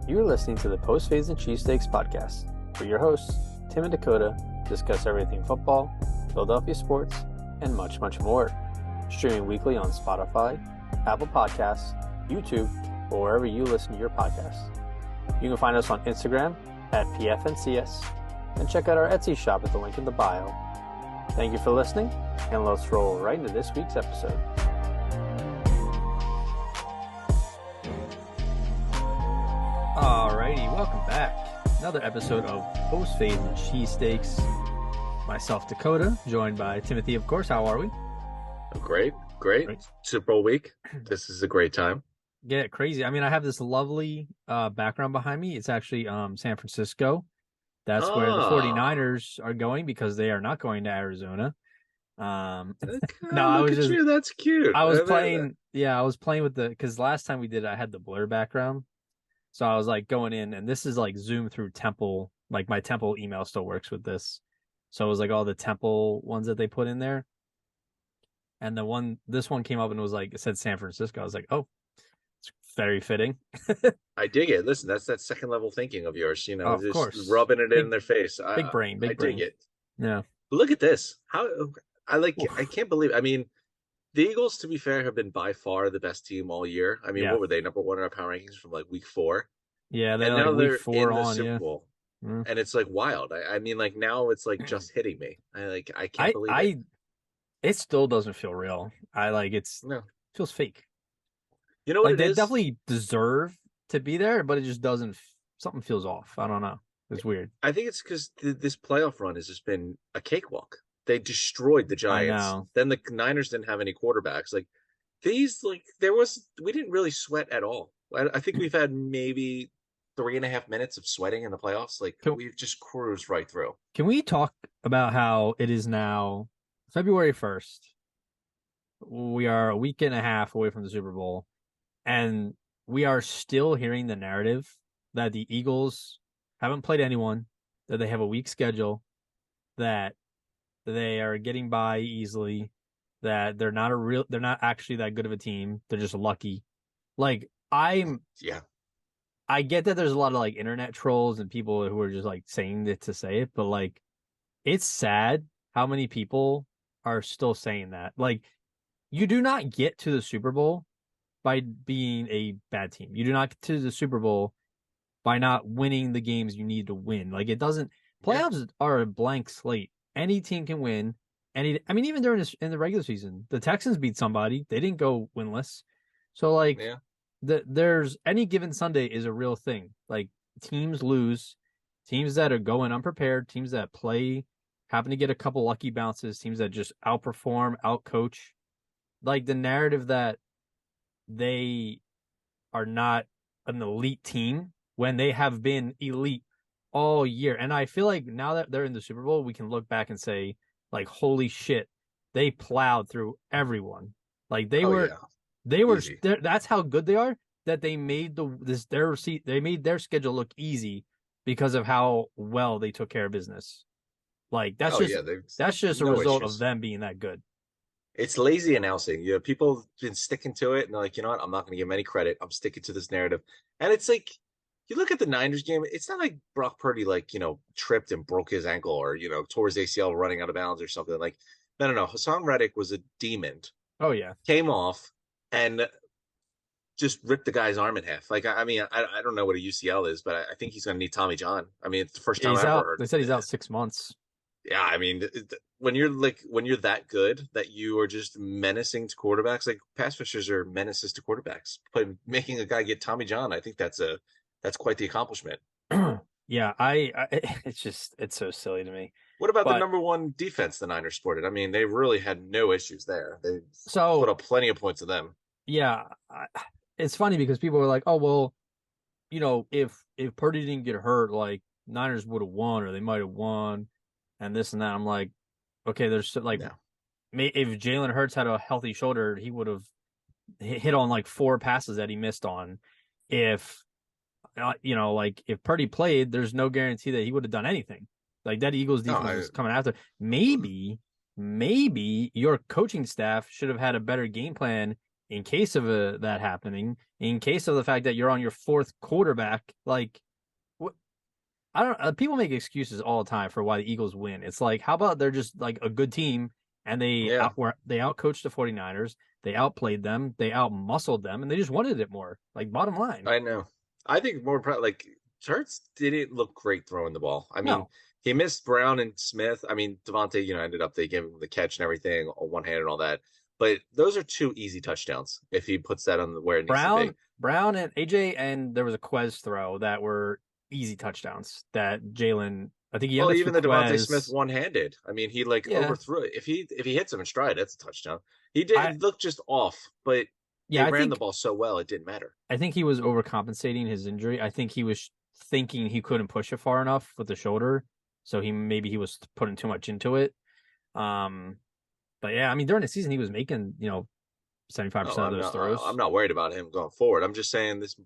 You're listening to the Post-Fades Cheesesteaks podcast, where your hosts, Tim and Dakota, discuss everything football, Philadelphia sports, and much, much more. Streaming weekly on Spotify, Apple Podcasts, YouTube, or wherever you listen to your podcasts. You can find us on Instagram at PFNCS, and check out our Etsy shop at the link in the bio. Thank you for listening, and let's roll right into this week's episode. Alrighty, welcome back. Another episode of Post-Fades Cheesesteaks. Myself, Dakota, joined by Timothy, of course. How are we? Great. Super Bowl week. This is a great time. Yeah, crazy. I mean, I have this lovely background behind me. It's actually San Francisco. That's where the 49ers are going because they are not going to Arizona. That's cute. I was playing with because last time we did it, I had the blur background. So I was like going in, and this is like Zoom through Temple. Like my Temple email still works with this. So it was like all the Temple ones that they put in there. And this one came up and it was like, it said San Francisco. I was like, oh, it's very fitting. I dig it. Listen, that's that second level thinking of yours, of just course. Rubbing it in their face. Big brain. I dig it. Yeah. Look at this. I can't believe it. I mean, the Eagles, to be fair, have been by far the best team all year. I mean, What were they? Number one in our power rankings from like week 4. Yeah, and now like they're in the Super Bowl. Mm. And it's like wild. I mean, like now it's like just hitting me. I can't believe it. It still doesn't feel real. It feels fake. You know what? They definitely deserve to be there, but it just doesn't. Something feels off. I don't know. It's weird. I think it's because this playoff run has just been a cakewalk. They destroyed the Giants. Then the Niners didn't have any quarterbacks. Like we didn't really sweat at all. I think we've had maybe 3.5 minutes of sweating in the playoffs. Like we've just cruised right through. Can we talk about how it is now February 1st? We are a week and a half away from the Super Bowl, and we are still hearing the narrative that the Eagles haven't played anyone, that they have a weak schedule, that they are getting by easily, that they're not actually that good of a team. They're just lucky. Like I get that there's a lot of like internet trolls and people who are just like saying it to say it, but like it's sad how many people are still saying that. Like you do not get to the Super Bowl by being a bad team. You do not get to the Super Bowl by not winning the games you need to win. Like playoffs are a blank slate. Any team can win. Even during in the regular season, the Texans beat somebody. They didn't go winless. So there's any given Sunday is a real thing. Like teams lose, teams that are going unprepared, teams that happen to get a couple lucky bounces, teams that just outperform, outcoach. Like the narrative that they are not an elite team when they have been elite all year. And I feel like now that they're in the Super Bowl, we can look back and say, like, holy shit, they plowed through everyone. Like they were that's how good they are, that they made they made their schedule look easy because of how well they took care of business. Like that's just a result of them being that good. It's lazy announcing. People have been sticking to it, and they're like, you know what? I'm not going to give them any credit. I'm sticking to this narrative. And it's like, you look at the Niners game, it's not like Brock Purdy, tripped and broke his ankle or, tore his ACL running out of bounds or something. Like, no. Hassan Reddick was a demon. Oh, yeah. Came off and just ripped the guy's arm in half. Like, I don't know what a UCL is, but I think he's going to need Tommy John. I mean, it's the first time I've ever heard. They said he's out 6 months. Yeah, I mean, when you're that good that you are just menacing to quarterbacks, like pass rushers are menaces to quarterbacks. But making a guy get Tommy John, I think that's quite the accomplishment. Yeah, it's so silly to me. What about the number one defense the Niners sported? I mean, they really had no issues there. They put up plenty of points to them. Yeah, it's funny because people were like, "Oh well, if Purdy didn't get hurt, like Niners would have won, or they might have won." And this and that. I'm like, okay, there's if Jalen Hurts had a healthy shoulder, he would have hit on like 4 passes that he missed on. If if Purdy played, there's no guarantee that he would have done anything. Like that Eagles defense was coming after. Maybe your coaching staff should have had a better game plan in case of that happening, in case of the fact that you're on your fourth quarterback, like what I don't people make excuses all the time for why the Eagles win. It's like, how about they're just like a good team and Yeah, they outcoached the 49ers, they outplayed them, they outmuscled them, and they just wanted it more. Like bottom line. I know. I think more like Hurts didn't look great throwing the ball. I mean, No. he missed Brown and Smith. I mean, Devontae, ended up they gave him the catch and everything on one hand and all that. But those are two easy touchdowns if he puts that on where it needs to be. Brown and AJ, and there was a Quez throw that were easy touchdowns that Jalen. I think he Well, underthrew even the Devontae Smith Quez. one-handed. I mean, he like Yeah, overthrew it. If he hits him in stride, that's a touchdown. He did I it looked just off, but yeah, they ran the ball so well it didn't matter. I think he was overcompensating his injury. I think he was thinking he couldn't push it far enough with the shoulder, so he was putting too much into it. Um, but yeah, I mean during the season he was making 75% Oh, of those throws. I'm not worried about him going forward. I'm just saying this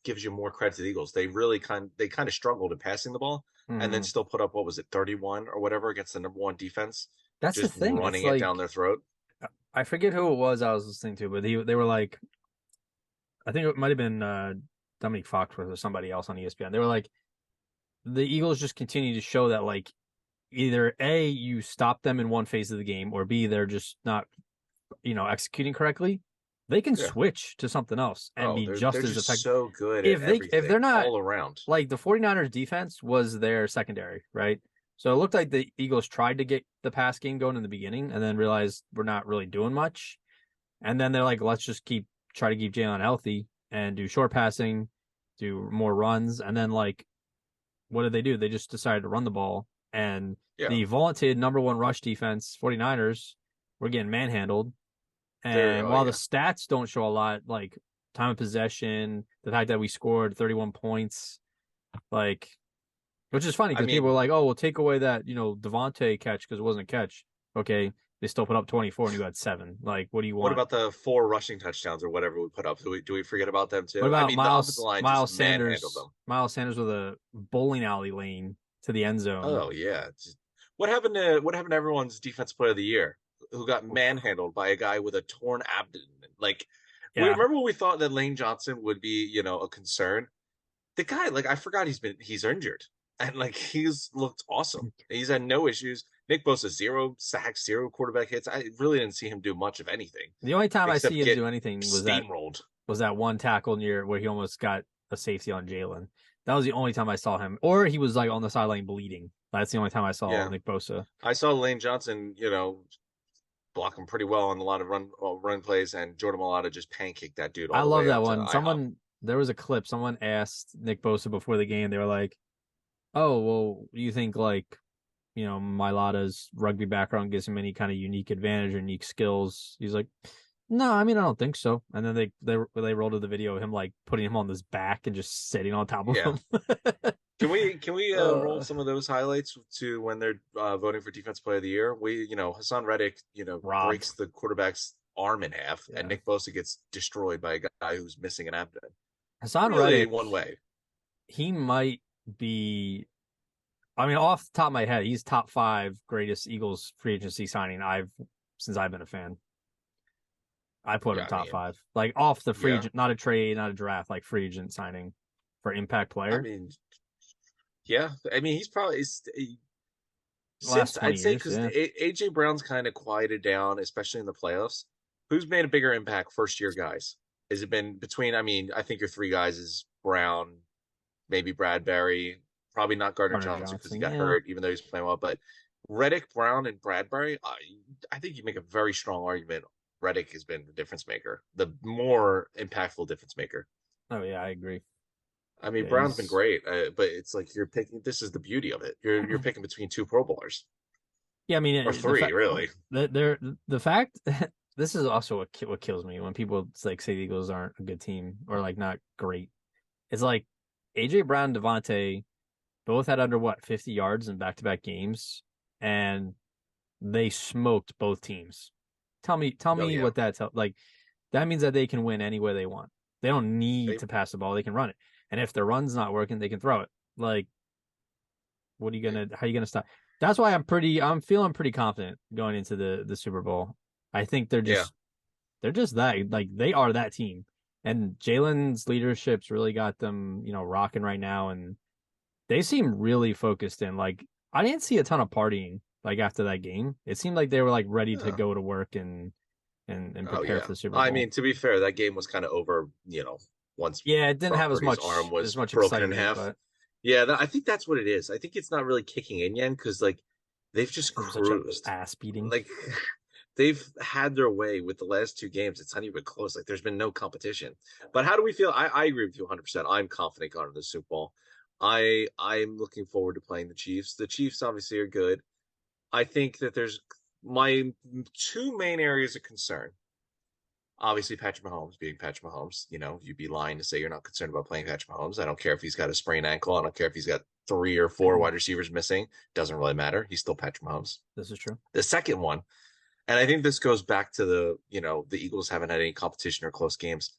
gives you more credit to the Eagles. They kind of struggled in passing the ball, and then Mhm. still put up what was it 31 or whatever against the number one defense, That's the just thing. It's running it down like their throat. I forget who it was I was listening to, but they were like, I think it might have been Dominique Foxworth or somebody else on ESPN. They were like, the Eagles just continue to show that like either A, you stop them in one phase of the game, or B, they're just not executing correctly. They can Yeah. switch to something else and Oh, be they're just as just effective. so good at If they're everything not all around. like the 49ers defense was their secondary, right? So it looked like the Eagles tried to get the pass game going in the beginning and then realized we're not really doing much. And then they're like, let's just try to keep Jalen healthy and do short passing, do more runs. And then like, what did they do? They just decided to run the ball. And Yeah, the vaunted number one rush defense, 49ers, were getting manhandled. they're And oh while the yeah. stats don't show a lot, like time of possession, the fact that we scored 31 points, like, which is funny I because people were mean, like, oh, we'll take away that, Devontae catch because it wasn't a catch. Okay. They still put up 24 and you had 7. Like, what do you what want? about the 4 rushing touchdowns or whatever we put up? Do we forget about them What too? I about mean, the offensive line just Miles manhandled Sanders? them. Miles Sanders with a bowling alley lane to the end zone. Oh yeah. What happened to everyone's defense player of the year who got manhandled by a guy with a torn abdomen? Like we Yeah. remember we thought that Lane Johnson would be, a concern. The guy, like I forgot he's injured. And like he's looked awesome. He's had no issues. Nick Bosa 0 sacks, 0 quarterback hits. I really didn't see him do much of anything The only time I except see him get do anything steamrolled. was that one tackle near where he almost got a safety on Jalen. That was the only time I saw him. Or he was like on the sideline bleeding. That's the only time I saw Yeah. Nick Bosa. I saw Lane Johnson, block him pretty well on a lot of run plays, and Jordan Mailata just pancaked that dude I all the love way that up to one. IHOP. There was a clip. Someone asked Nick Bosa before the game. They were like, "Oh, well, do you think like, Mailata's rugby background gives him any kind of unique advantage or unique skills?" He's like, "No, I mean, I don't think so." And then they rolled to the video of him like putting him on his back and just sitting on top of Yeah. him. Can we roll some of those highlights to when they're voting for defense player of the year? Hassan Reddick, Robbed. breaks the quarterback's arm in half, and Yeah. Nick Bosa gets destroyed by a guy who's missing an abdomen. Hassan Really, Reddick, one way. he might be. I mean, off the top of my head, he's top 5 greatest Eagles free agency signing since I've been a fan. I put him Yeah, I top mean, 5, like off the free yeah, agent, not a trade, not a draft, like free agent signing for impact I player mean, yeah. I mean, he's probably the last since 20 I'd say years. because Yeah, AJ Brown's kind of quieted down, especially in the playoffs. Who's made a bigger impact first year guys? Has it been between? I mean, I think your 3 guys is Brown, maybe Bradbury, probably not Gardner Gardner Johnson because he Johnson. got Yeah, hurt, even though he's playing well. But Reddick, Brown, and Bradbury, I think you make a very strong argument. Reddick has been the difference maker, the more impactful difference maker. oh yeah, I agree. I mean, Yeah, Brown's been he's great, but it's like you're picking. This is the beauty of it. You're picking between 2 Pro Bowlers yeah. I or mean, 3, really. the fact this is also what kills me when people like say the Eagles aren't a good team or like not great. It's like AJ Brown, Devontae both had under 50 yards in back-to-back games, and they smoked both teams. Tell Oh me yeah, what that's like. That means that they can win any way they want. They don't need they to pass the ball; they can run it. And if their run's not working, they can throw it. Like, what are you gonna? How are you gonna stop? That's why I'm feeling pretty confident going into the Super Bowl. I think they're yeah. just they're just that, like, they are that team. And Jalen's leadership's really got them, rocking right now. And they seem really focused in. Like, I didn't see a ton of partying, like, after that game. It seemed like they were, like, ready to Yeah. go to work and Oh prepare yeah. for the Super I Bowl. mean, to be fair, that game was kind of over, once Yeah, it didn't Brock have Purdy's arm as was much broken in excitement, half. but Yeah, I think that's what it is. I think it's not really kicking in yet because like they've just it was such a cruised. ass beating. Like they've had their way with the last two games. It's not even close. Like there's been no competition. But how do we feel? I agree with you 100%. I'm confident going to the Super Bowl. I'm looking forward to playing the Chiefs. The Chiefs obviously are good. I think that there's my two main areas of concern. Obviously, Patrick Mahomes being Patrick Mahomes. You'd be lying to say you're not concerned about playing Patrick Mahomes. I don't care if he's got a sprained ankle. I don't care if he's got 3 or 4 wide receivers missing. Doesn't really matter. He's still Patrick Mahomes. This is true. The second one, and I think this goes back to the Eagles haven't had any competition or close games.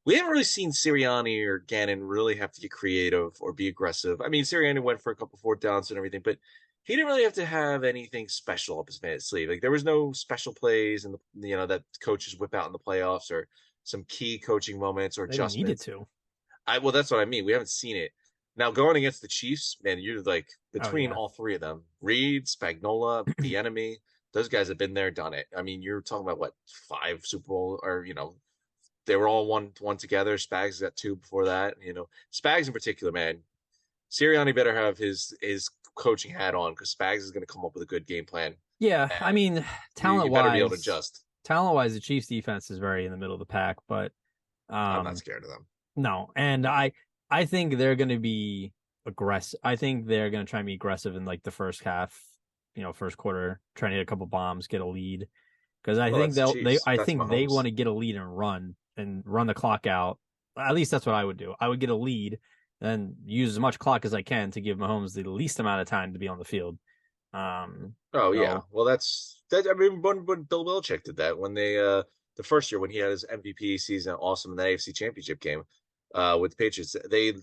We haven't really seen Sirianni or Gannon really have to get creative or be aggressive. I mean, Sirianni went for a couple fourth downs and everything, but he didn't really have to have anything special up his sleeve. Like there was no special plays and that coaches whip out in the playoffs or some key coaching moments or They needed adjustments. to. Well, that's what I mean. We haven't seen it. Now going against the Chiefs, man, you're like Oh between yeah. all three of them, Reed, Spagnola, the enemy. Those guys have been there, done it. I mean, you're talking about what 5 Super Bowl or they were all one together. Spags got 2 before that. Spags in particular, man. Sirianni better have his coaching hat on because Spags is going to come up with a good game plan. Yeah, I mean, you better be able to adjust. Talent wise, the Chiefs defense is very in the middle of the pack, but I'm not scared of them. No, and I think they're going to be aggressive. I think they're going to try and be aggressive in like the first half, first quarter, trying to hit a couple bombs, get a lead. Because I think they want to get a lead and run the clock out. At least that's what I would do. I would get a lead and use as much clock as I can to give Mahomes the least amount of time to be on the field. Yeah. Well, that's that. I mean, when Bill Belichick did that when they the first year when he had his MVP season, awesome in the AFC Championship game with the Patriots, they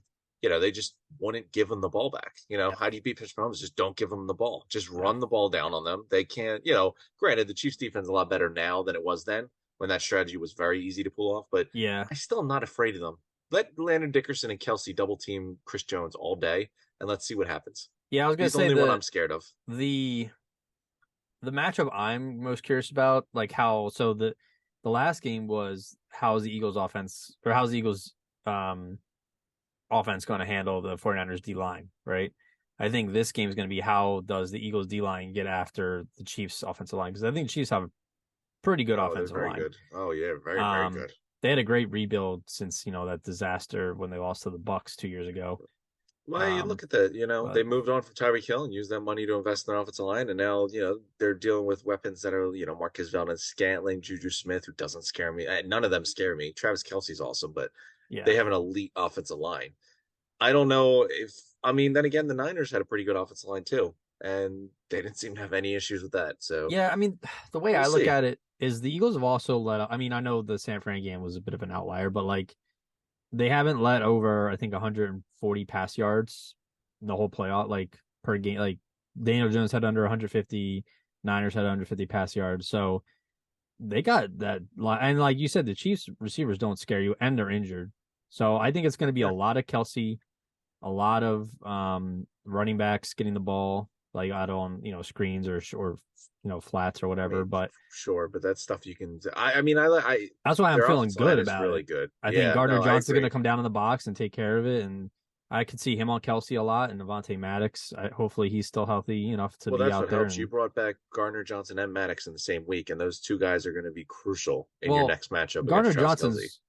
just wouldn't give him the ball back. How do you beat Patrick Mahomes? Just don't give them the ball. Just run the ball down on them. They can't. Granted, the Chiefs defense is a lot better now than it was then when that strategy was very easy to pull off. But yeah, I still am not afraid of them. Let Landon Dickerson and Kelsey double team Chris Jones all day, and let's see what happens. Yeah, I was gonna say the only one I'm scared of. The matchup I'm most curious about, like how the last game was how's the Eagles offense going to handle the 49ers D line, right? I think this game is going to be how does the Eagles D line get after the Chiefs offensive line, because I think the Chiefs have a pretty good offensive line. Good. Oh yeah, very good. They had a great rebuild since that disaster when they lost to the Bucks 2 years ago. Well, you look at that. They moved on from Tyreek Hill and used that money to invest in their offensive line, and now they're dealing with weapons that are Marquez Valdez-Scantling, Juju Smith, who doesn't scare me. None of them scare me. Travis Kelce's awesome, but they have an elite offensive line. I don't know then again, the Niners had a pretty good offensive line too, and they didn't seem to have any issues with that. So yeah, I mean, the way I look at it is the Eagles have also let up. I mean, I know the San Fran game was a bit of an outlier, but like they haven't let over, I think, 140 pass yards in the whole playoff, like per game. Like Daniel Jones had under 150, Niners had under 50 pass yards. So they got that. And like you said, the Chiefs receivers don't scare you, and they're injured. So I think it's going to be a lot of Kelsey, a lot of running backs getting the ball like out on screens or flats or whatever. But that's stuff you can. That's why I'm feeling good about really it. Good. I think Gardner Johnson's going to come down in the box and take care of it, and I could see him on Kelsey a lot, and Devontae Maddox. Hopefully, he's still healthy enough to be out there. Helps. You brought back Gardner Johnson and Maddox in the same week, and those two guys are going to be crucial in your next matchup. Gardner Johnson's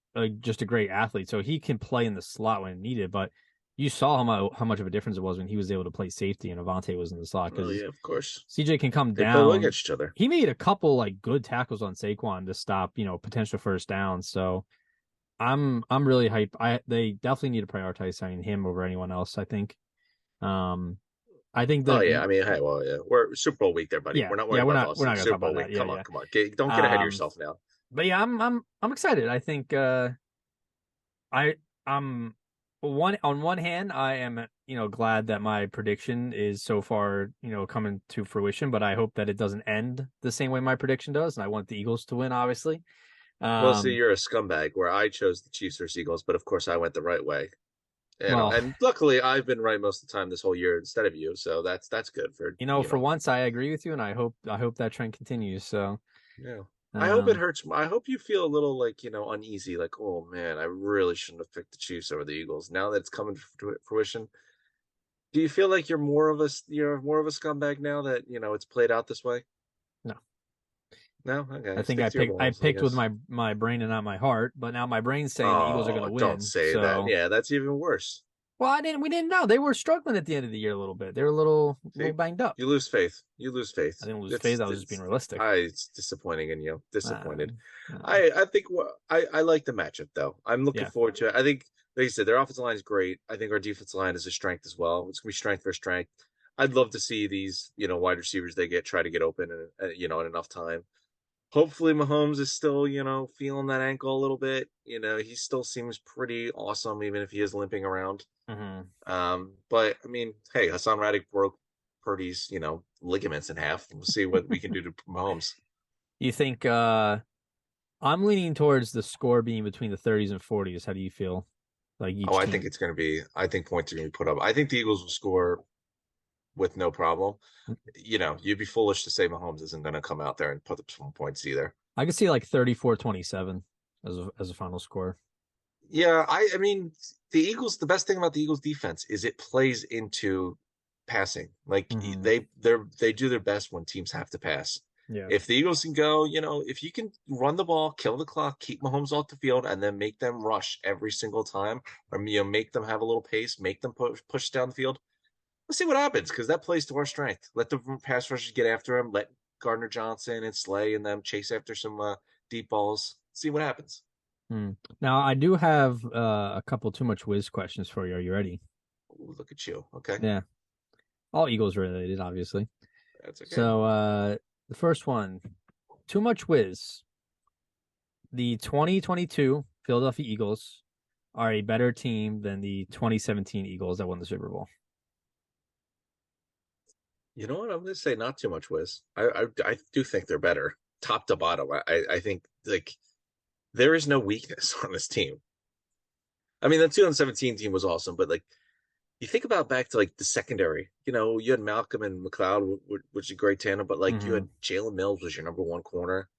just a great athlete, so he can play in the slot when needed, but you saw how much of a difference it was when he was able to play safety and Avante was in the slot. Oh yeah, of course. CJ can come down. They against each other. He made a couple like good tackles on Saquon to stop potential first downs. So I'm really hyped. They definitely need to prioritize signing him over anyone else. I think. I think that. Oh yeah, I mean, hey, well, yeah, we're Super Bowl week there, buddy. Yeah, we're not worried about Super Bowl week. Come on. Don't get ahead of yourself now. But yeah, I'm excited. I think I'm on one hand, I am glad that my prediction is so far coming to fruition, but I hope that it doesn't end the same way my prediction does, and I want the Eagles to win, obviously. Well, see, Um, you're a scumbag where I chose the Chiefs versus Eagles, but of course I went the right way. well, And luckily I've been right most of the time this whole year instead of you, so that's good for for once I agree with you, and I hope that trend continues. So, yeah. I hope it um, hurts. I hope you feel a little like uneasy, like oh man, I really shouldn't have picked the Chiefs over the Eagles. Now that it's coming to fruition, do you feel like you're more of a scumbag now that it's played out this way? no, No, I okay, think stick to your I balls, I picked with guess. my brain and not my heart, but now my brain's saying the Eagles are going to Oh, don't win. say that. So, Yeah, that's even worse. well, we didn't know they were struggling at the end of the year a little bit. They were a little See, banged up. you lose faith. You lose I faith. didn't lose faith. It's I was just being it's realistic. it's disappointing in you. Uh, Disappointed. uh, I think I like the matchup though. I'm looking yeah, forward to it. I think, like you said, their offensive line is great. I think our defensive line is a strength as well. It's gonna be strength for strength. I'd love to see these wide receivers they get try to get open in enough time. Hopefully Mahomes is still feeling that ankle a little bit. He still seems pretty awesome even if he is limping around. mm-hmm. But I mean, hey, Hassan Reddick broke Purdy's, ligaments in half. We'll see what we can do to Mahomes. You think I'm leaning towards the score being between the 30s and 40s. How do you feel? Like Oh, each I think team? it's going to be. I think points are going to be put up. I think the Eagles will score with no problem. You'd be foolish to say Mahomes isn't going to come out there and put up some points either. I could see like 34-27 as a final score. Yeah, I mean, the Eagles. The best thing about the Eagles defense is it plays into passing. Like Mm-hmm. they do their best when teams have to pass. Yeah. If the Eagles can go, if you can run the ball, kill the clock, keep Mahomes off the field, and then make them rush every single time, or make them have a little pace, make them push down the field. Let's see what happens because that plays to our strength. Let the pass rushers get after him. Let Gardner Johnson and Slay and them chase after some deep balls. See what happens. Now I do have a couple too much whiz questions for you. Are you ready? Ooh, look at you. Okay, Yeah, all Eagles related, obviously. that's okay. So the first one, too much whiz. The 2022 Philadelphia Eagles are a better team than the 2017 Eagles that won the Super Bowl. You know what? I'm going to say not too much whiz. I do think they're better, top to bottom. I think like there is no weakness on this team. I mean, the 2017 team was awesome, but like you think about back to like the secondary, you had Malcolm and McLeod, which is a great tandem, but like you Mm-hmm. had Jalen Mills was your number one corner,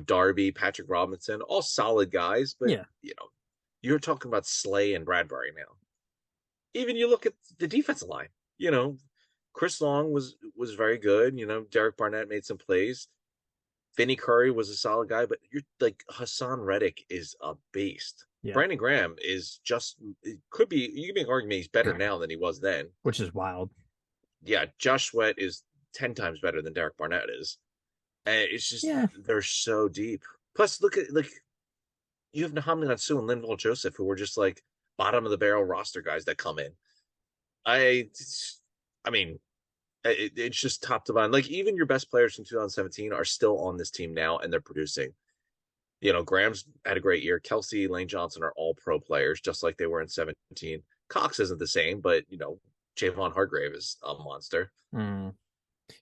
Darby, Patrick Robinson, all solid guys, but Yeah, you're talking about Slay and Bradbury now. Even you look at the defensive line, you know, Chris Long was very good. Derek Barnett made some plays. Vinny Curry was a solid guy, but you're like Hassan Reddick is a beast. yeah, Brandon Graham is just it could be you can make an argument he's better now than he was then. which is wild. Yeah, Josh Sweat is 10 times better than Derek Barnett is. And it's just Yeah, they're so deep. Plus, look at like you have Nahamdi Sue and Linval Joseph, who were just like bottom of the barrel roster guys that come in. I, I mean, it's just top to bottom. Like even your best players from 2017 are still on this team now, and they're producing. Graham's had a great year. Kelsey, Lane Johnson are all pro players, just like they were in 17. Cox isn't the same, but Javon Hargrave is a monster. mm.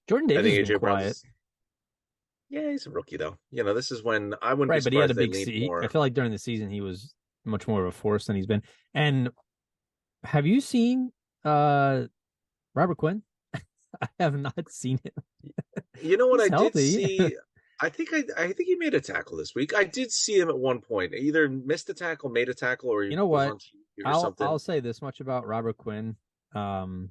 Jordan I Davis has think been AJ quiet, Brown's yeah, he's a rookie though. This is when I wouldn't be right? But he had surprised a if they big. leaned I more. feel like during the season he was much more of a force than he's been. And have you seen Robert Quinn? I have not seen him. You know what He's I did healthy. see? I think he made a tackle this week. I did see him at one point. Either missed a tackle, made a tackle, or he You know was what? on TV or I'll something. say this much about Robert Quinn. Um,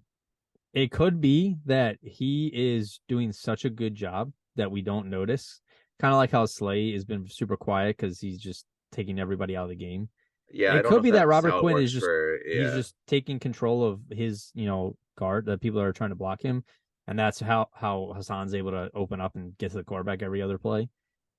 it could be that he is doing such a good job that we don't notice. Kind of like how Slay has been super quiet because he's just taking everybody out of the game. Yeah, I It don't know could if be that that's Robert how it Quinn is works just for he's yeah. just taking control of his, guard, the people that are trying to block him. And that's how Hassan's able to open up and get to the quarterback every other play.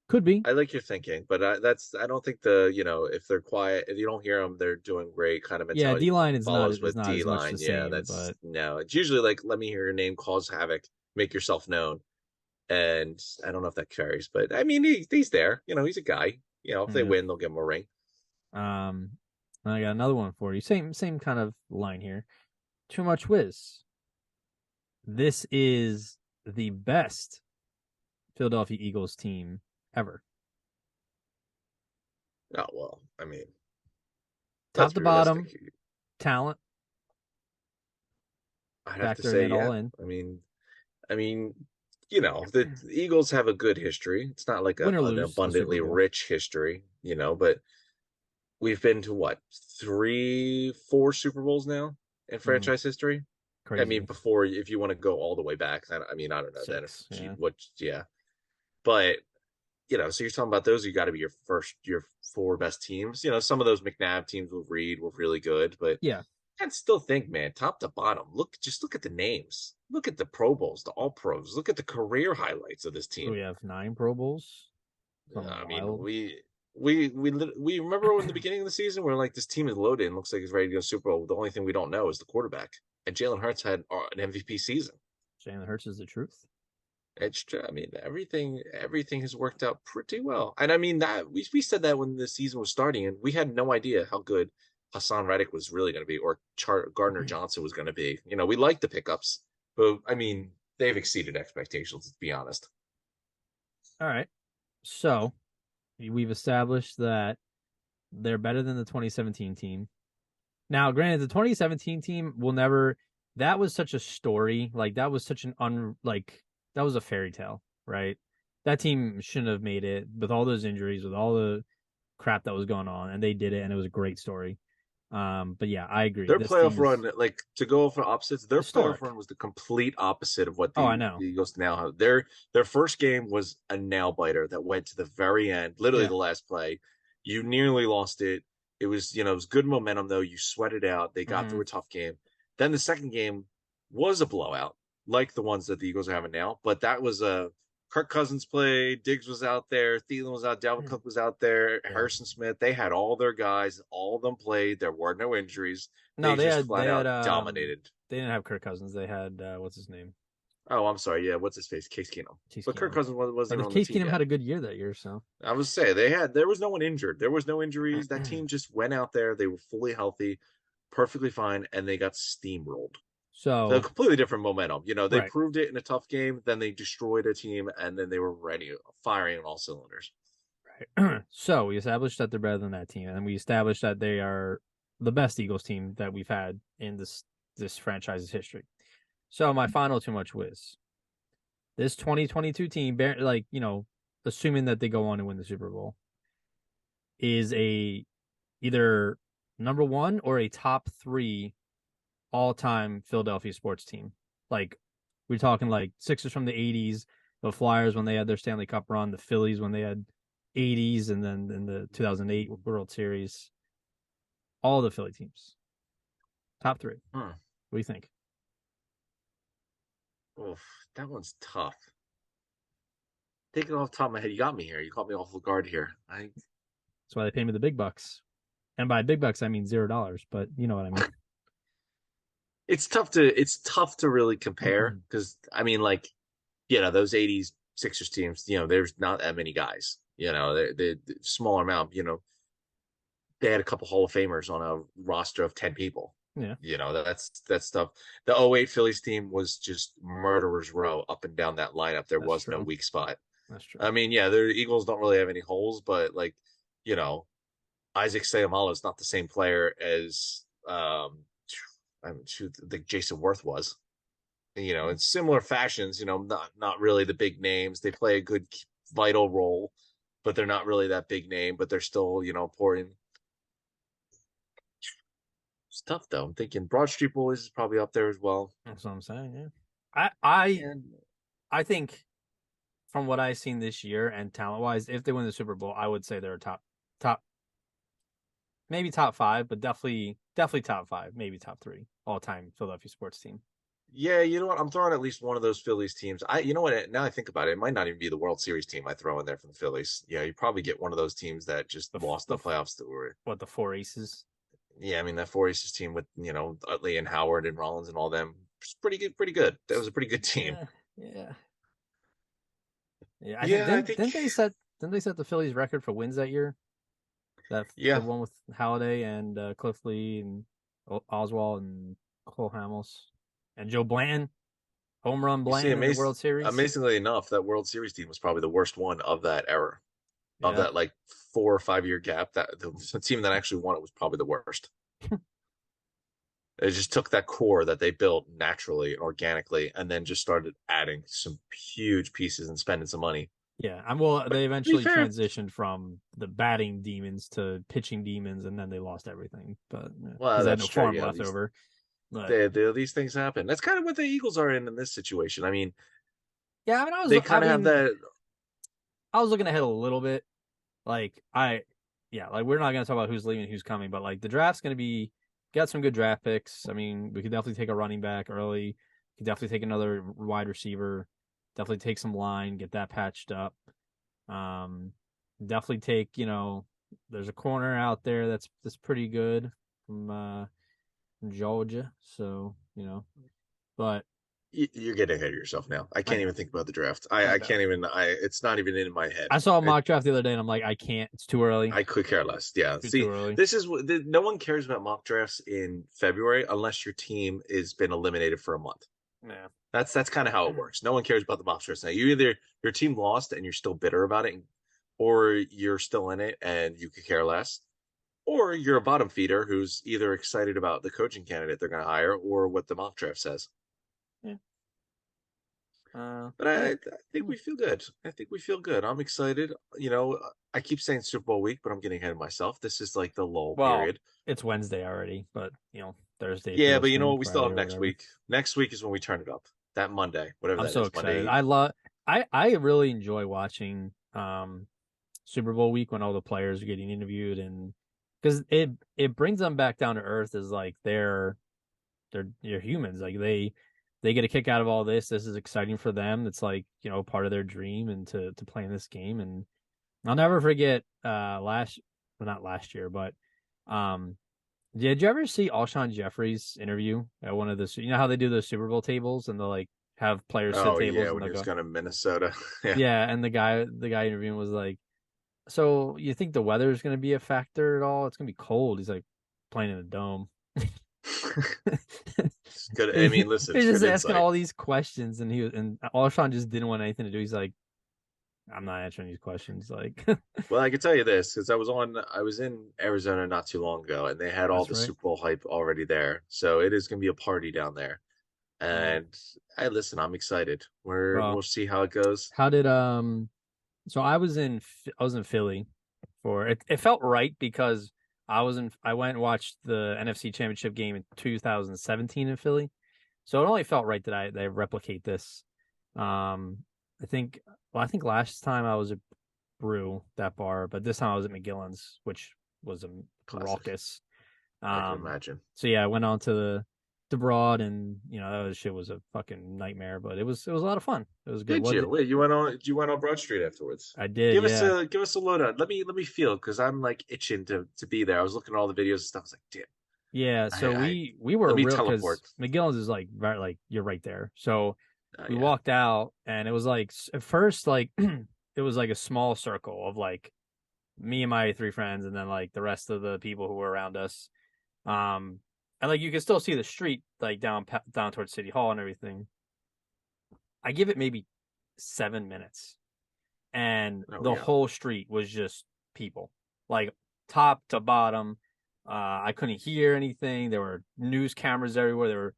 Could be. I like your thinking, but I don't think if they're quiet, if you don't hear them, they're doing great kind of Yeah, D mentality line follows is with not D as much the line. Yeah, same, that's but no. It's usually like let me hear your name, cause havoc, make yourself known, and I don't know if that carries, but I mean he's there. He's a guy. If they yeah. win, they'll give him a ring. Um, I got another one for you. Same kind of line here. Too much whiz. This is the best Philadelphia Eagles team ever. Oh well, I mean, let's Top to be realistic. bottom, talent, I'd have to factoring say, it all yeah. in. I mean, the Eagles have a good history. It's not like Win or an lose, the Super abundantly Bowl. rich history, but we've been to what, 4 Super Bowls now in Mm, franchise history. I mean, crazy. before, if you want to go all the way back, I mean, I don't know then if 6, yeah. yeah, but so you're talking about those. You got to be your 4 best teams. Some of those McNabb teams with Reed were really good, but Yeah. I still think, man, top to bottom, just look at the names, look at the Pro Bowls, the All Pros, look at the career highlights of this So team. we have 9 Pro Bowls. Something I mean, wild. we remember in the beginning of the season we're like, this team is loaded and looks like it's ready to go Super Bowl. The only thing we don't know is the quarterback. And Jalen Hurts had an MVP season. Jalen Hurts is the truth. I mean, everything has worked out pretty well. And I mean that we said that when the season was starting, and we had no idea how good Hassan Reddick was really going to be, or Gardner Johnson was going to be. We liked the pickups, but I mean, they've exceeded expectations, to be honest. All right. So we've established that they're better than the 2017 team. Now, granted, the 2017 team will never. That was such a story. Like that was such an that was a fairy tale, right? That team shouldn't have made it with all those injuries, with all the crap that was going on, and they did it, and it was a great story. But yeah, I agree. Their This playoff team run, is like, to go for opposites, their playoff historic. run was the complete opposite of what Oh, I the know. Eagles now have. Their first game was a nail biter that went to the very end, literally Yeah. the last play. You nearly lost it. It was good momentum though. You sweat it out. They got Mm-hmm. through a tough game. Then the second game was a blowout, like the ones that the Eagles are having now. But that was a Kirk Cousins played, Diggs was out there, Thielen was out, Dalvin Cook was out there, Yeah. Harrison Smith. They had all their guys, all of them played. There were no injuries. No, They they just had flat out dominated. they didn't have Kirk Cousins. They had what's his name? Oh, I'm sorry. Yeah, what's his face? Case Keenum. Case But Kirk Keenum. Cousins wasn't But even on the Case team Keenum yet. had a good year that year, so I was say there was no one injured. There was no injuries. That team just went out there. They were fully healthy, perfectly fine, and they got steamrolled. So so completely different momentum. They right. proved it in a tough game, then they destroyed a team, and then they were ready, firing on all cylinders. Right. So we established that they're better than that team, and we established that they are the best Eagles team that we've had in this franchise's history. So my final too much whiz. This 2022 team, like assuming that they go on and win the Super Bowl, is a either number one or a top 3 all-time Philadelphia sports team. Like we're talking like Sixers from the 80s, the Flyers when they had their Stanley Cup run, the Phillies when they had 80s, and then in the 2008 World Series, all the Philly teams. Top 3. What do you think? Oof, that one's tough. Thinking off the top of my head, you got me here. You caught me off the guard here. That's why they pay me the big bucks. And by big bucks, I mean $0, but you know what I mean. It's tough to really compare because I mean, like, those '80s Sixers teams, there's not that many guys. The smaller amount. They had a couple Hall of Famers on a roster of 10 people. Yeah, That's stuff. The '08 Phillies team was just murderers row up and down that lineup. There that's was no true. weak spot. That's true. I mean, yeah, the Eagles don't really have any holes, but like, you know, Isaac Sayamalo is not the same player as the Jason Worth was. In similar fashions, not really the big names. They play a good vital role, but they're not really that big name, but they're still, pouring. It's tough though. I'm thinking Broad Street Boys is probably up there as well. That's what I'm saying. Yeah, I And I think from what I've seen this year and talent wise, if they win the Super Bowl, I would say they're top, maybe top 5, but definitely top 5, maybe top 3 all time Philadelphia sports team. yeah, you know what? I'm throwing at least one of those Phillies teams. You know what? Now I think about it, it might not even be the World Series team I throw in there from the Phillies. Yeah, you probably get one of those teams that just lost the playoffs that were. What, the 4 aces? Yeah, I mean that four aces team with Utley and Howard and Rollins and all them. It's pretty good. Pretty good. That was a pretty good team. Yeah. I think Yeah, I think. didn't they set the Phillies record for wins that year? The Yeah, one with Halladay and Cliff Lee and Oswald and Cole Hamels and Joe Blanton, home run you see, Blanton in the World Series. amazingly enough, that World Series team was probably the worst one of that era. of Yeah. that like 4 or 5 year gap. That the team that actually won it was probably the worst. It just took that core that they built naturally and organically, and then just started adding some huge pieces and spending some money. Yeah. Well, But they to be eventually fair, transitioned from the batting demons to pitching demons, and then they lost everything. But because well, they had that's no true. farm Yeah, left over. But these things happen. That's kind of what the Eagles are in this situation. I mean, yeah, I mean, they kind of have that. I was looking ahead a little bit. Like yeah, like we're not gonna talk about who's leaving, who's coming, but like the draft's gonna be got some good draft picks. I mean, we could definitely take a running back early. We could definitely take another wide receiver. Definitely take some line, get that patched up. Um, definitely take, there's a corner out there that's pretty good from Georgia. So, but You're getting ahead of yourself now. I I can't even know, think about the draft. I I know. can't even. It's not even in my head. I saw a mock draft the other day and I'm like, I can't. It's too early. I could care less. Yeah. Too See, early. this is what no one cares about mock drafts in February unless your team has been eliminated for a month. Yeah. That's kind of how it works. No one cares about the mock drafts now. You either your team lost and you're still bitter about it, or you're still in it and you could care less, or you're a bottom feeder who's either excited about the coaching candidate they're going to hire or what the mock draft says. Yeah. But Yeah. I think we feel good. I think we feel good. I'm excited. I keep saying Super Bowl week, but I'm getting ahead of myself. This is like the lull Well, period. it's Wednesday already, but Thursday if you're Yeah, but you know listening, what? We still Friday have or next whatever. week. Next week is when we turn it up. That Monday, whatever I'm that so is, excited. Monday. I really enjoy watching Super Bowl week when all the players are getting interviewed, and because it brings them back down to earth as like they're humans. Like they get a kick out of all this. This is exciting for them. It's like, part of their dream and to play in this game. And I'll never forget not last year, but um did you ever see Alshon Jeffrey's interview at one of the how they do those Super Bowl tables and they'll like have players sit Oh tables yeah, and when they'll he was go, going to Minnesota. Yeah. yeah, and the guy interviewing was like, so you think the weather is going to be a factor at all? It's going to be cold. He's like playing in a dome. It's good. I He's mean, listen, it's just good asking insight. all these questions, and Alshon just didn't want anything to do. He's like, I'm not answering these questions. Like, Well, I can tell you this because I was in Arizona not too long ago, and they had all that's the right. Super Bowl hype already there. So it is going to be a party down there. Yeah. And I listen, I'm excited. Well, We'll see how it goes. how did So I was in Philly for it. It felt right because I went and watched the NFC Championship game in 2017 in Philly, so it only felt right that I replicate this. Um, I think I think last time I was at Brew that bar, but this time I was at McGillen's, which was a Classic. raucous. I can Um, imagine. so yeah, I went on to the Broad, and that shit was a fucking nightmare, but it was a lot of fun. It was good. Did What you? Wait, you went on Broad Street afterwards. I did, yeah. Give us a lowdown. Let me feel because I'm like itching to be there. I was looking at all the videos and stuff. I was like, damn. Yeah, so I we let were me real teleport. because McGillen's is like right, like you're right there. So Oh we yeah. walked out, and it was like at first like it was like a small circle of like me and my three friends, and then like the rest of the people who were around us. Um, and like you can still see the street like down towards City Hall and everything. I give it maybe 7 minutes, and Oh the yeah. whole street was just people, like top to bottom. I couldn't hear anything. There were news cameras everywhere. There were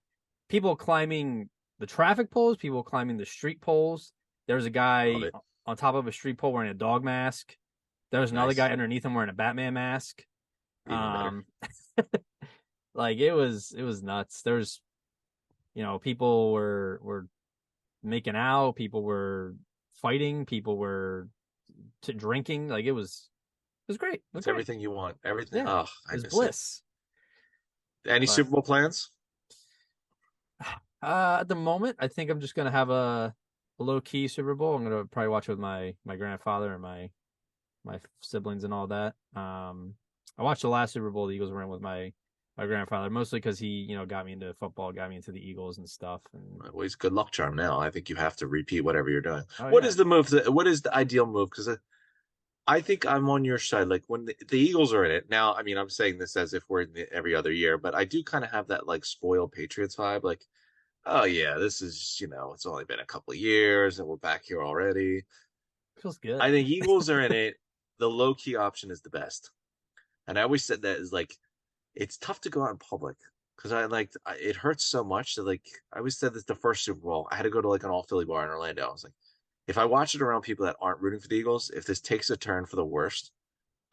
people climbing the traffic poles, people climbing the street poles. There was a Love guy it. on top of a street pole wearing a dog mask. There was another guy Nice. underneath him wearing a Batman mask. Even better. Um, like it was nuts. There's people were making out, people were fighting, people were drinking. Like it was great. It was It's great. everything you want. Everything. Yeah, Oh, it I was miss it. bliss. Any But Super Bowl plans? at the moment, I think I'm just gonna have a low key Super Bowl. I'm gonna probably watch it with my grandfather and my siblings and all that. I watched the last Super Bowl the Eagles were in with my grandfather, mostly because he got me into football, got me into the Eagles and stuff. And Well, he's good luck charm now. I think you have to repeat whatever you're doing. oh What yeah, is the move? What is the ideal move? Because I think I'm on your side. Like when the Eagles are in it now. I mean, I'm saying this as if we're in every other year, but I do kind of have that like spoiled Patriots vibe. Like, oh yeah, this is it's only been a couple of years and we're back here already. feels good. I think Eagles are in it. the low key option is the best. And I always said that is like it's tough to go out in public because it hurts so much that like I always said this the first Super Bowl. I had to go to like an all Philly bar in Orlando. I was like, if I watch it around people that aren't rooting for the Eagles, if this takes a turn for the worst,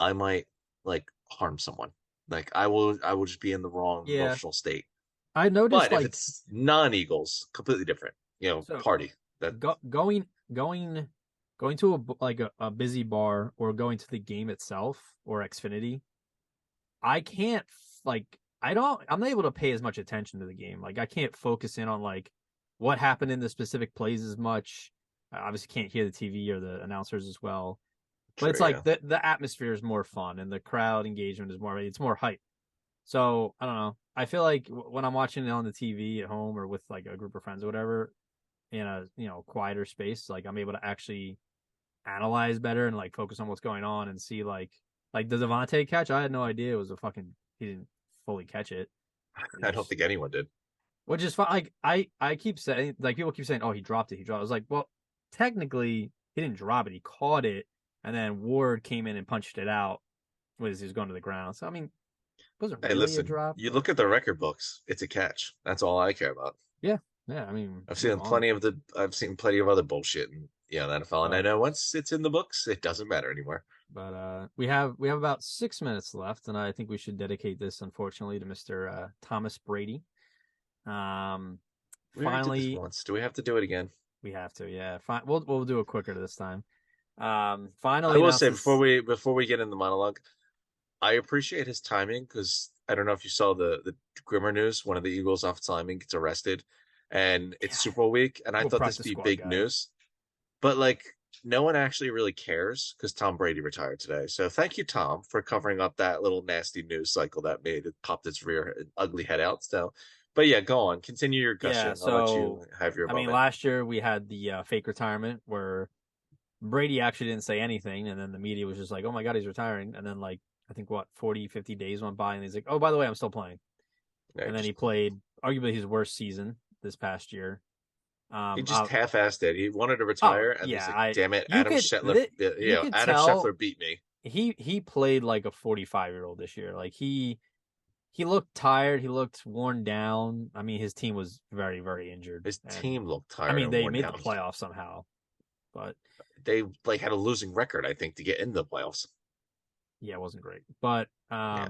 I might like harm someone. Like I will just be in the wrong Yeah, emotional state. I noticed But if like it's non-Eagles, completely different. so Party that going to a busy bar or going to the game itself or Xfinity. I can't like I'm not able to pay as much attention to the game. Like I can't focus in on like what happened in the specific plays as much. I obviously can't hear the TV or the announcers as well. But true. it's Yeah, like the atmosphere is more fun and the crowd engagement is more, it's more hype. So I don't know. I feel like when I'm watching it on the TV at home or with like a group of friends or whatever in a quieter space, like I'm able to actually analyze better and like focus on what's going on and see like the Devontae catch. I had no idea it was a fucking he didn't fully catch it. I don't think anyone did. Which is fine. Like I keep saying, like people keep saying, oh, he dropped it. He dropped it. I was like, well, technically he didn't drop it. He caught it, and then Ward came in and punched it out as he was going to the ground. So I mean, it wasn't Hey, really a listen, drop. you But look at the record books, it's a catch. That's all I care about. yeah, yeah. I mean, I've move seen on. plenty of other bullshit in the NFL, and I But know once it's in the books, it doesn't matter anymore. we have about 6 minutes left, and I think we should dedicate this, unfortunately, to Mister Thomas Brady. Um, We already did this finally, once. Do we have to do it again? we have to. Yeah, fine. We'll do it quicker this time. I Finally will announced say this. before we get in the monologue, I appreciate his timing because I don't know if you saw the Grimmer news. One of the Eagles offensive linemen gets arrested, and it's Super Bowl week, and I We'll thought this would practice be squad big guy. news. But like, no one actually really cares because Tom Brady retired today. So thank you, Tom, for covering up that little nasty news cycle that made it popped its rear ugly head out. So, but yeah, go on, continue your Yeah, gushing. I'll let so you have your I mean, moment. last year we had the fake retirement where Brady actually didn't say anything, and then the media was just like, "Oh my god, he's retiring," and then like I think what 40, 50 days went by, and he's like, "Oh, by the way, I'm still playing," Yeah, and then he played arguably his worst season this past year. he just half-assed it. He wanted to Oh retire, and he's yeah, like, I "Damn it, you could you could Adam tell Scheffler beat me." he played like a 45-year-old this year. Like he looked tired. He looked worn down. I mean, his team was very, very injured. His And team looked I tired mean, and they worn made the down. playoffs somehow. But They like had a losing record, I think, to get into the playoffs. yeah, it wasn't great. But Yeah.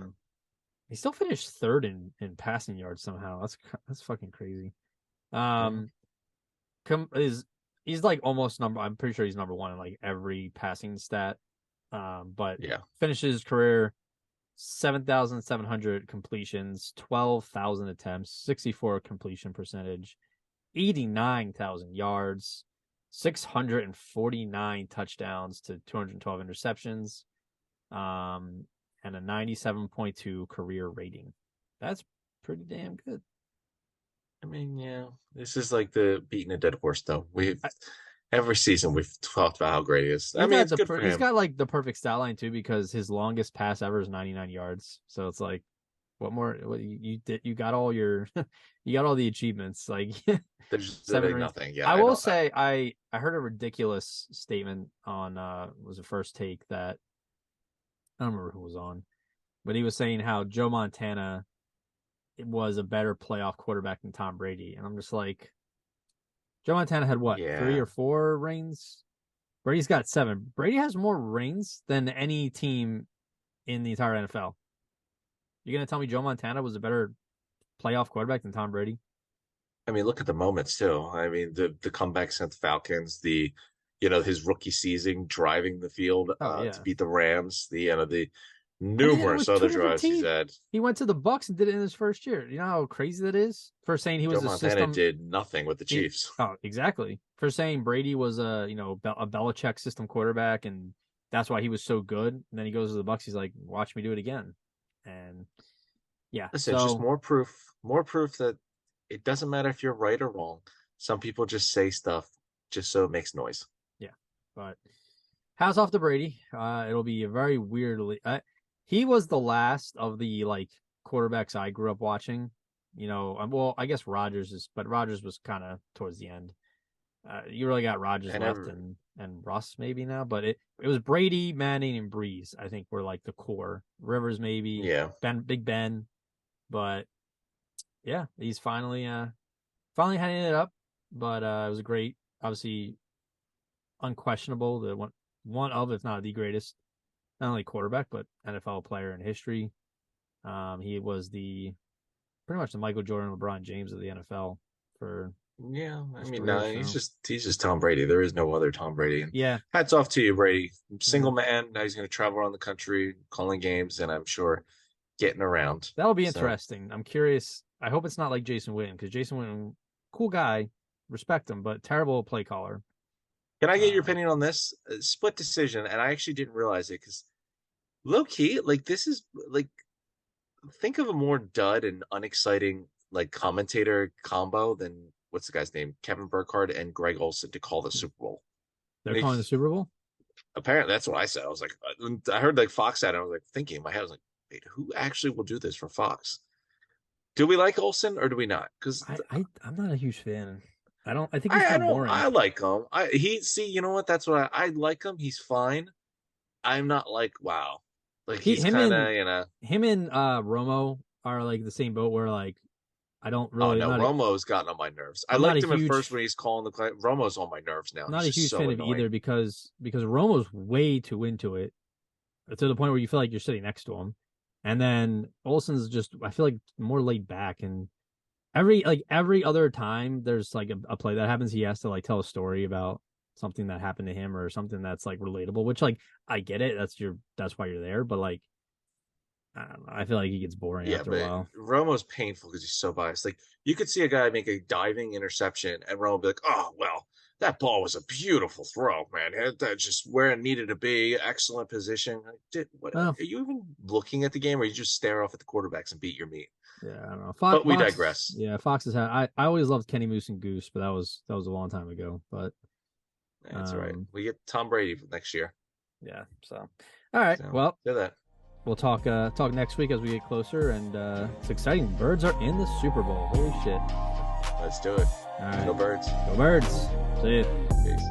he still finished third in passing yards somehow. That's fucking crazy. Mhm. Um, is he's like almost number. I'm pretty sure he's number one in like every passing stat. But Yeah. finishes his career 7,700 completions, 12,000 attempts, 64 completion percentage, 89,000 yards, 649 touchdowns to 212 interceptions, and a 97.2 career rating. That's pretty damn good. I mean, yeah, this is like the beating a dead horse, though. I, Every season we've talked about how great he is. I he's mean, got it's good for he's him. got like the perfect stat line too because his longest pass ever is 99 yards. So it's like, what more? What you did? You got all your, you got all the achievements. Like There's seven literally rings. nothing. Yeah, I I will don't. say I heard a ridiculous statement on was the first take that I don't remember who was on, but he was saying how Joe Montana was a better playoff quarterback than Tom Brady, and I'm just like, Joe Montana had what, three Yeah, or four rings? Brady's got seven. Brady has more rings than any team in the entire NFL. You're gonna tell me Joe Montana was a better playoff quarterback than Tom Brady? I mean, look at the moments too. I mean, the comebacks against the Falcons, his rookie season driving the field Oh to yeah, beat the Rams, the and he did it numerous with other two different drives he's teams. had. He went to the Bucks and did it in his first year. You know how crazy that is? For saying he Joe was a Montana system. did nothing with the He Chiefs. oh exactly for saying Brady was a Belichick system quarterback and that's why he was so good. And then he goes to the Bucks. He's like, watch me do it again. And yeah, Listen, it's just so more proof that it doesn't matter if you're right or wrong. Some people just say stuff just so it makes noise. yeah, but hats off to Brady. It'll be a very weirdly. He was the last of the like quarterbacks I grew up watching. Well, I guess Rodgers is, but Rodgers was kind of towards the end. You really got Rodgers left and Russ maybe now, but it was Brady, Manning, and Breeze. I think were like the core. Rivers maybe, Big Ben, but yeah, he's finally hanging it up. But it was a great, obviously unquestionable, the one of, if not the greatest, not only quarterback but NFL player in history. He was pretty much the Michael Jordan, LeBron James of the NFL for. Yeah, I mean, no, he's just Tom Brady. There is no other Tom Brady. And hats off to you, Brady. Single man. Now he's going to travel around the country calling games, and I'm sure getting around. That'll be interesting. I'm curious. I hope it's not like Jason Witten, because Jason Witten, cool guy, respect him, but terrible play caller. Can I get your opinion on this? Split decision, and I actually didn't realize it, because low key, like, this is like, think of a more dud and unexciting like commentator combo than what's the guy's name? Kevin Burkhardt and Greg Olsen to call the Super Bowl. They're calling the Super Bowl? Apparently, that's what I said. I was like, I heard like Fox said it. I was like thinking in my head, I was like, wait, who actually will do this for Fox? Do we like Olsen or do we not? Because I'm not a huge fan. I think he's kind of boring. I like him. You know what? That's what I like him. He's fine. I'm not like, wow. Like he's kind of, you know. Him and Romo are like the same boat where like, I don't really. Oh no, Romo's gotten on my nerves. I liked him at first when he's calling the play. Romo's on my nerves now. Not a huge fan of either because Romo's way too into it, to the point where you feel like you're sitting next to him, and then Olsen's just, I feel like, more laid back. And every other time there's like a play that happens, he has to like tell a story about something that happened to him or something that's like relatable. Which, like, I get it. That's why you're there. But like, I don't know. I feel like he gets boring after a while. Romo's painful because he's so biased. Like, you could see a guy make a diving interception and Romo be like, oh, well, that ball was a beautiful throw, man. That's just where it needed to be. Excellent position. Are you even looking at the game, or you just stare off at the quarterbacks and beat your meat? Yeah, I don't know. But we digress. Yeah, Fox has had. I always loved Kenny Moose and Goose, but that was a long time ago. But that's all right. We get Tom Brady next year. Yeah. So, all right. Well, do that. We'll talk next week as we get closer, and it's exciting. Birds are in the Super Bowl. Holy shit. Let's do it. All right. Go Birds. Go Birds. See you. Peace.